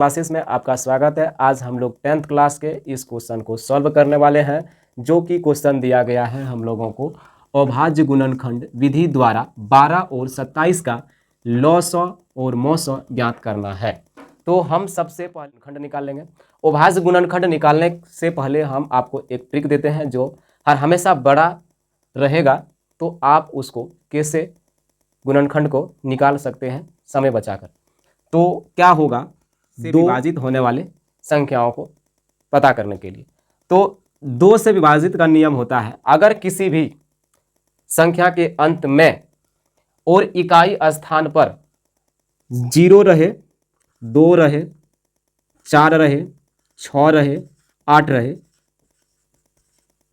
Classes में आपका स्वागत है। आज हम लोग 10th क्लास के इस क्वेश्चन को सॉल्व करने वाले हैं, जो कि क्वेश्चन दिया गया है हम लोगों को अभाज्य गुणनखंड विधि द्वारा 12 और 27 का लॉसअ और मॉसअ ज्ञात करना है। तो हम सबसे पहले खंड निकाल लेंगे। अभाज्य गुणनखंड निकालने से पहले हम आपको एक ट्रिक देते हैं जो हर हमेशा बड़ा रहेगा, तो आप उसको कैसे गुणनखंड को निकाल सकते हैं समय बचाकर। तो क्या होगा, से विभाजित होने वाले संख्याओं को पता करने के लिए तो 2 से विभाजित का नियम होता है। अगर किसी भी संख्या के अंत में और इकाई स्थान पर 0 रहे, 2 रहे, 4 रहे, 6 रहे, 8 रहे,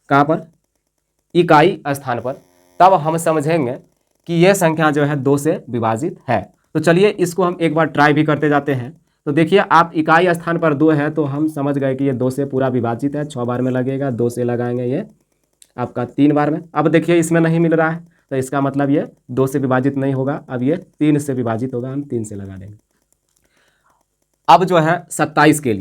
कहाँ पर? इकाई स्थान पर, तब हम समझेंगे कि यह संख्या जो है 2 से विभाजित है। तो चलिए इसको हम एक बार ट्राई भी करते जाते हैं। तो देखिए, आप इकाई स्थान पर 2 है तो हम समझ गए कि ये 2 से पूरा विभाजित है। 6 बार में लगेगा, 2 से लगाएंगे ये आपका 3 बार में। अब देखिए इसमें नहीं मिल रहा है, तो इसका मतलब ये 2 से विभाजित नहीं होगा, अब ये 3 से विभाजित होगा। हम 3 से लगा देंगे। अब जो है 27 के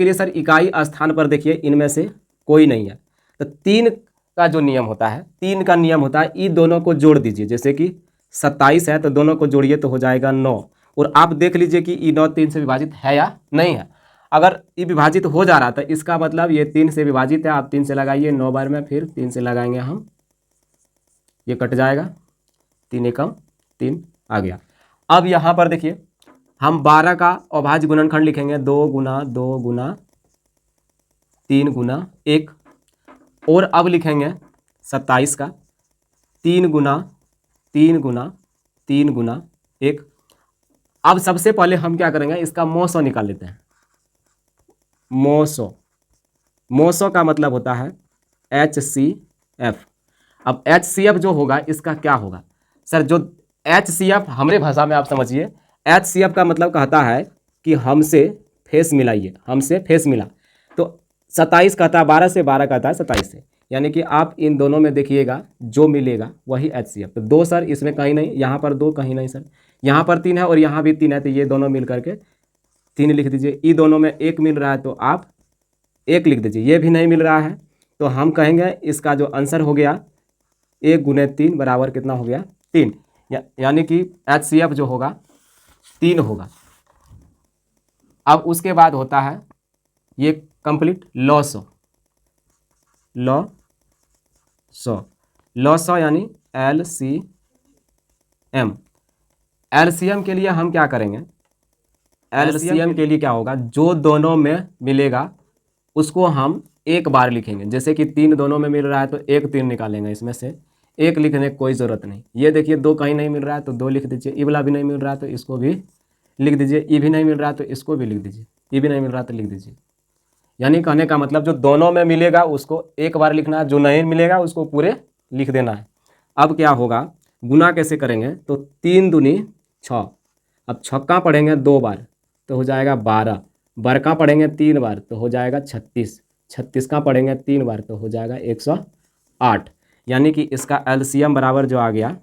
लिए सर इकाई स्थान पर देखिए इनमें से कोई नहीं है, तो 3 का जो नियम होता है, 3 का नियम होता है इन दोनों को जोड़ दीजिए। जैसे कि 27 है तो दोनों को जोड़िए तो हो जाएगा 9। और आप देख लीजिए कि ये 9 3 से विभाजित है या नहीं है। अगर ये विभाजित हो जा रहा था, इसका मतलब ये 3 से विभाजित है। आप 3 से लगाइए 9 बार में, फिर 3 से लगाएंगे हम, ये कट जाएगा, 3 एकम 3 आ गया। अब यहाँ पर देखिए हम 12 का अभाज्य गुणनखंड लिखेंगे, 2 गुना 2 गुना 3 गुना 1। और अब लिखेंगे 27 का 3 गुना 3 गुना 3 गुना 1। अब सबसे पहले हम क्या करेंगे, इसका मॉसअ निकाल लेते हैं। मॉसअ का मतलब होता है HCF। अब HCF जो होगा इसका क्या होगा सर? जो HCF हमारे भाषा में आप समझिए, HCF का मतलब कहता है कि हमसे फेस मिलाइए, हमसे फेस मिला। तो 27 कहता है 12 से, 12 कहता है 27 से, यानी कि आप इन दोनों में देखिएगा जो मिलेगा वही HCF। तो 2 सर इसमें कहीं नहीं, यहाँ पर 2 कहीं नहीं सर, यहाँ पर 3 है और यहाँ भी 3 है, तो ये दोनों मिल करके 3 लिख दीजिए। ये दोनों में 1 मिल रहा है तो आप 1 लिख दीजिए। ये भी नहीं मिल रहा है तो हम कहेंगे इसका जो आंसर हो गया 1 गुने 3 बराबर कितना हो गया? 3। यानी कि HCF जो होगा 3 होगा। अब उसके बाद होता है ये कंप्लीट लॉसअ यानी LCM के लिए हम क्या करेंगे? LCM के लिए क्या होगा, जो दोनों में मिलेगा उसको हम एक बार लिखेंगे। जैसे कि 3 दोनों में मिल रहा है तो 1 3 निकालेंगे, इसमें से 1 लिखने की कोई ज़रूरत नहीं। ये देखिए 2 कहीं नहीं मिल रहा है तो 2 लिख दीजिए। ये वाला भी नहीं मिल रहा है तो इसको भी लिख दीजिए। ये भी नहीं मिल रहा है तो इसको भी लिख दीजिए। ये भी नहीं मिल रहा तो लिख दीजिए। यानी कहने का मतलब जो दोनों में मिलेगा उसको एक बार लिखना है, जो नहीं मिलेगा उसको पूरे लिख देना है। अब क्या होगा, गुना कैसे करेंगे? तो 3 दूनी 6। अब छक्का पढ़ेंगे 2 बार तो हो जाएगा 12। बरका पढ़ेंगे 3 बार तो हो जाएगा 36। 36 का पढ़ेंगे 3 बार तो हो जाएगा 108। यानी कि इसका LCM बराबर जो आ गया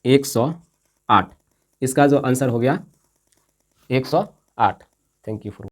108। इसका जो आंसर हो गया 108। Thank you for